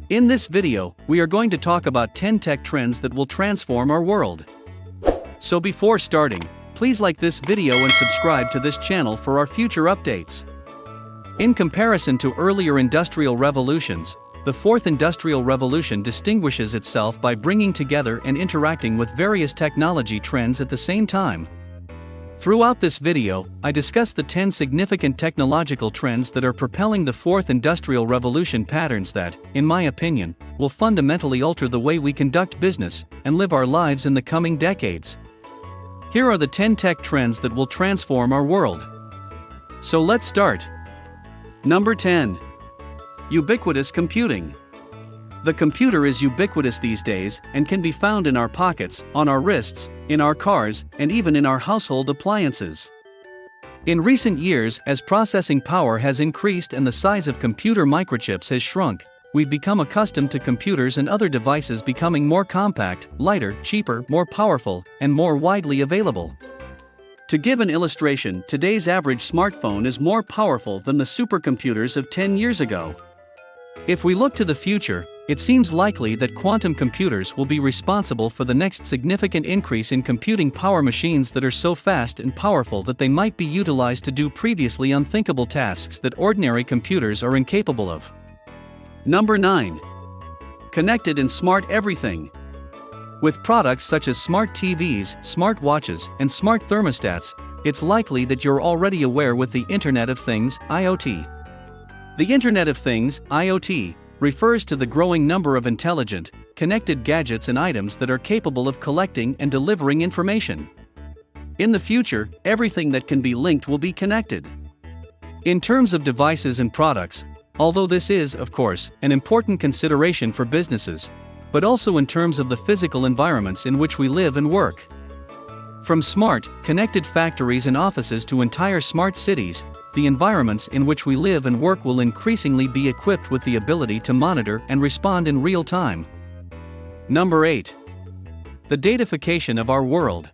In this video, we are going to talk about 10 tech trends that will transform our world. So before starting, please like this video and subscribe to this channel for our future updates. In comparison to earlier industrial revolutions, the fourth industrial revolution distinguishes itself by bringing together and interacting with various technology trends at the same time. Throughout this video, I discuss the 10 significant technological trends that are propelling the fourth industrial revolution patterns that, in my opinion, will fundamentally alter the way we conduct business and live our lives in the coming decades. Here are the 10 tech trends that will transform our world. So let's start. Number 10. Ubiquitous computing. The computer is ubiquitous these days and can be found in our pockets, on our wrists, in our cars, and even in our household appliances. In recent years, as processing power has increased and the size of computer microchips has shrunk, we've become accustomed to computers and other devices becoming more compact, lighter, cheaper, more powerful, and more widely available. To give an illustration, today's average smartphone is more powerful than the supercomputers of 10 years ago. If we look to the future, it seems likely that quantum computers will be responsible for the next significant increase in computing power, machines that are so fast and powerful that they might be utilized to do previously unthinkable tasks that ordinary computers are incapable of. Number 9. Connected and smart everything. With products such as smart TVs, smart watches, and smart thermostats, it's likely that you're already aware with the Internet of Things, IoT. The Internet of Things, IoT, refers to the growing number of intelligent, connected gadgets and items that are capable of collecting and delivering information. In the future, everything that can be linked will be connected. In terms of devices and products, although this is, of course, an important consideration for businesses, but also in terms of the physical environments in which we live and work. From smart, connected factories and offices to entire smart cities, the environments in which we live and work will increasingly be equipped with the ability to monitor and respond in real time. Number 8. The datafication of our world.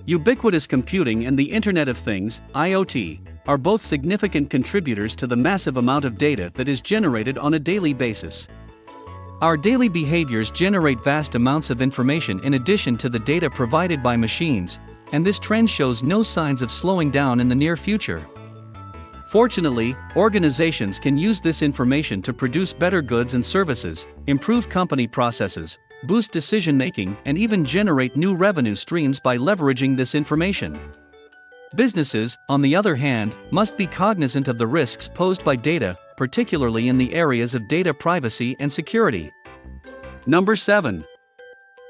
Ubiquitous computing and the Internet of Things, IoT, are both significant contributors to the massive amount of data that is generated on a daily basis. Our daily behaviors generate vast amounts of information in addition to the data provided by machines, and this trend shows no signs of slowing down in the near future. Fortunately, organizations can use this information to produce better goods and services, improve company processes, boost decision-making, and even generate new revenue streams by leveraging this information. Businesses, on the other hand, must be cognizant of the risks posed by data, particularly in the areas of data privacy and security. Number 7.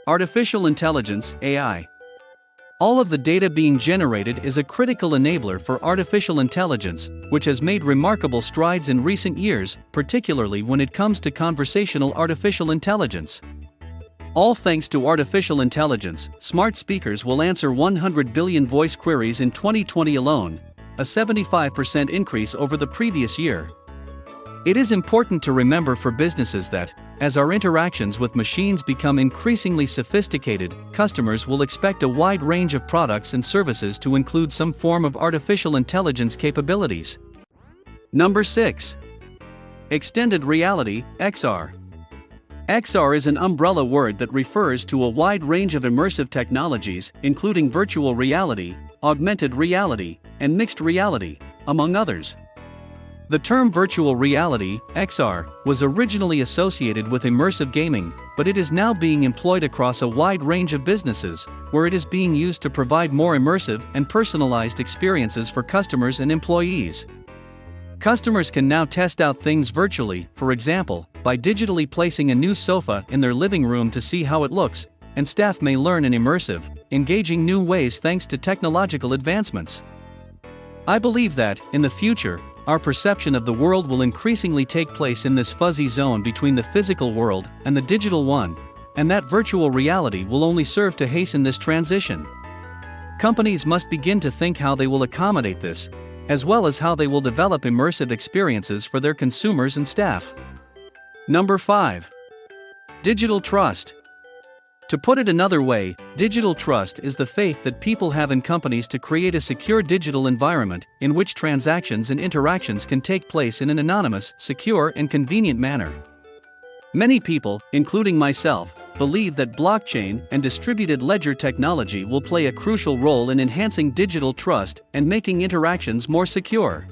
Artificial intelligence, AI. All of the data being generated is a critical enabler for artificial intelligence, which has made remarkable strides in recent years, particularly when it comes to conversational artificial intelligence. All thanks to artificial intelligence, smart speakers will answer 100 billion voice queries in 2020 alone, a 75% increase over the previous year. It is important to remember for businesses that, as our interactions with machines become increasingly sophisticated, customers will expect a wide range of products and services to include some form of artificial intelligence capabilities. Number 6. Extended reality, XR. XR is an umbrella word that refers to a wide range of immersive technologies, including virtual reality, augmented reality, and mixed reality, among others. The term virtual reality, XR, was originally associated with immersive gaming, but it is now being employed across a wide range of businesses, where it is being used to provide more immersive and personalized experiences for customers and employees. Customers can now test out things virtually, for example, by digitally placing a new sofa in their living room to see how it looks, and staff may learn in immersive, engaging new ways thanks to technological advancements. I believe that, in the future, our perception of the world will increasingly take place in this fuzzy zone between the physical world and the digital one, and that virtual reality will only serve to hasten this transition. Companies must begin to think how they will accommodate this, as well as how they will develop immersive experiences for their consumers and staff. Number 5. Digital trust. To put it another way, digital trust is the faith that people have in companies to create a secure digital environment in which transactions and interactions can take place in an anonymous, secure, and convenient manner. Many people, including myself, believe that blockchain and distributed ledger technology will play a crucial role in enhancing digital trust and making interactions more secure.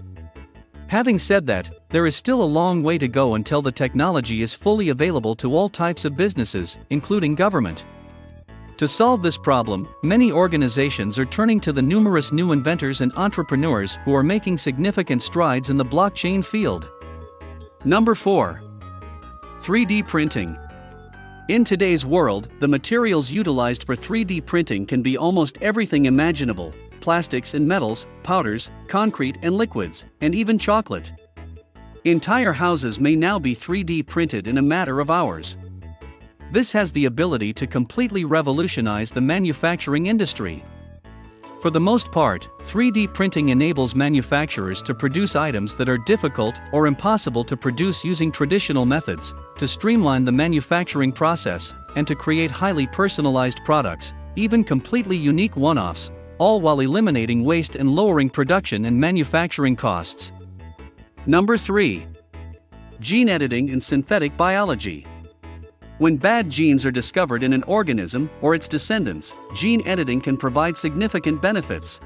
Having said that, there is still a long way to go until the technology is fully available to all types of businesses, including government. To solve this problem, many organizations are turning to the numerous new inventors and entrepreneurs who are making significant strides in the blockchain field. Number 4. 3D printing. In today's world, the materials utilized for 3D printing can be almost everything imaginable: plastics and metals, powders, concrete and liquids, and even chocolate. Entire houses may now be 3D printed in a matter of hours. This has the ability to completely revolutionize the manufacturing industry. For the most part, 3D printing enables manufacturers to produce items that are difficult or impossible to produce using traditional methods, to streamline the manufacturing process, and to create highly personalized products, even completely unique one-offs, all while eliminating waste and lowering production and manufacturing costs. Number 3. Gene editing and synthetic biology. When bad genes are discovered in an organism or its descendants, gene editing can provide significant benefits.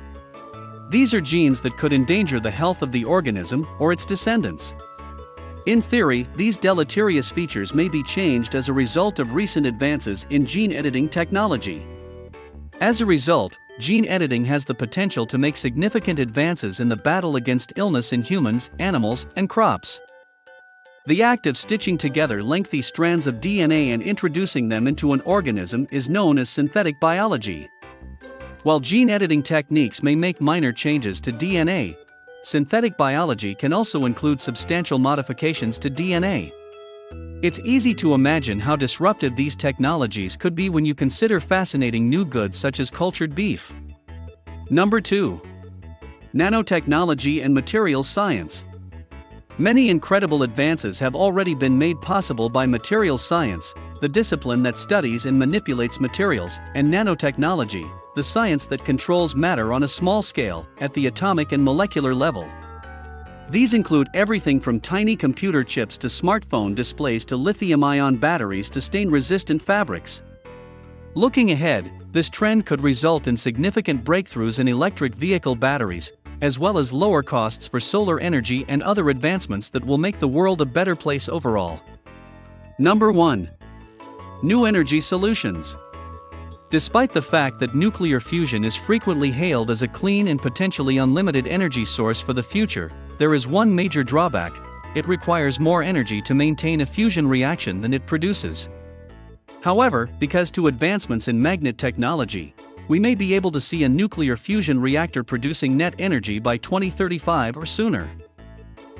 These are genes that could endanger the health of the organism or its descendants. In theory, these deleterious features may be changed as a result of recent advances in gene editing technology. As a result, gene editing has the potential to make significant advances in the battle against illness in humans, animals, and crops. The act of stitching together lengthy strands of DNA and introducing them into an organism is known as synthetic biology. While gene editing techniques may make minor changes to DNA, synthetic biology can also include substantial modifications to DNA. It's easy to imagine how disruptive these technologies could be when you consider fascinating new goods such as cultured beef. Number 2. Nanotechnology and materials science. Many incredible advances have already been made possible by materials science, the discipline that studies and manipulates materials, and nanotechnology, the science that controls matter on a small scale, at the atomic and molecular level. These include everything from tiny computer chips to smartphone displays to lithium-ion batteries to stain-resistant fabrics. Looking ahead, this trend could result in significant breakthroughs in electric vehicle batteries, as well as lower costs for solar energy and other advancements that will make the world a better place overall. Number 1. New energy solutions. Despite the fact that nuclear fusion is frequently hailed as a clean and potentially unlimited energy source for the future, there is one major drawback: it requires more energy to maintain a fusion reaction than it produces. However, because of advancements in magnet technology, we may be able to see a nuclear fusion reactor producing net energy by 2035 or sooner.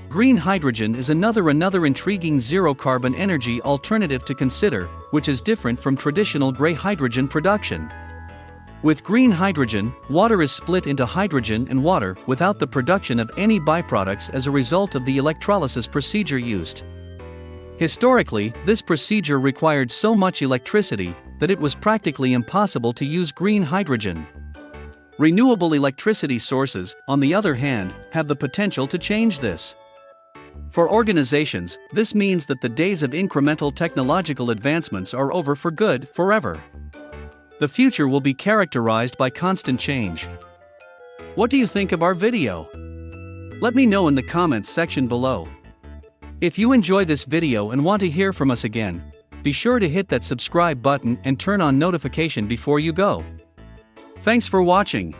Green hydrogen is another intriguing zero-carbon energy alternative to consider, which is different from traditional gray hydrogen production. With green hydrogen, water is split into hydrogen and water without the production of any byproducts as a result of the electrolysis procedure used. Historically, this procedure required so much electricity that it was practically impossible to use green hydrogen. Renewable electricity sources, on the other hand, have the potential to change this. For organizations, this means that the days of incremental technological advancements are over for good, forever. The future will be characterized by constant change. What do you think of our video? Let me know in the comments section below. If you enjoy this video and want to hear from us again, be sure to hit that subscribe button and turn on notification before you go. Thanks for watching.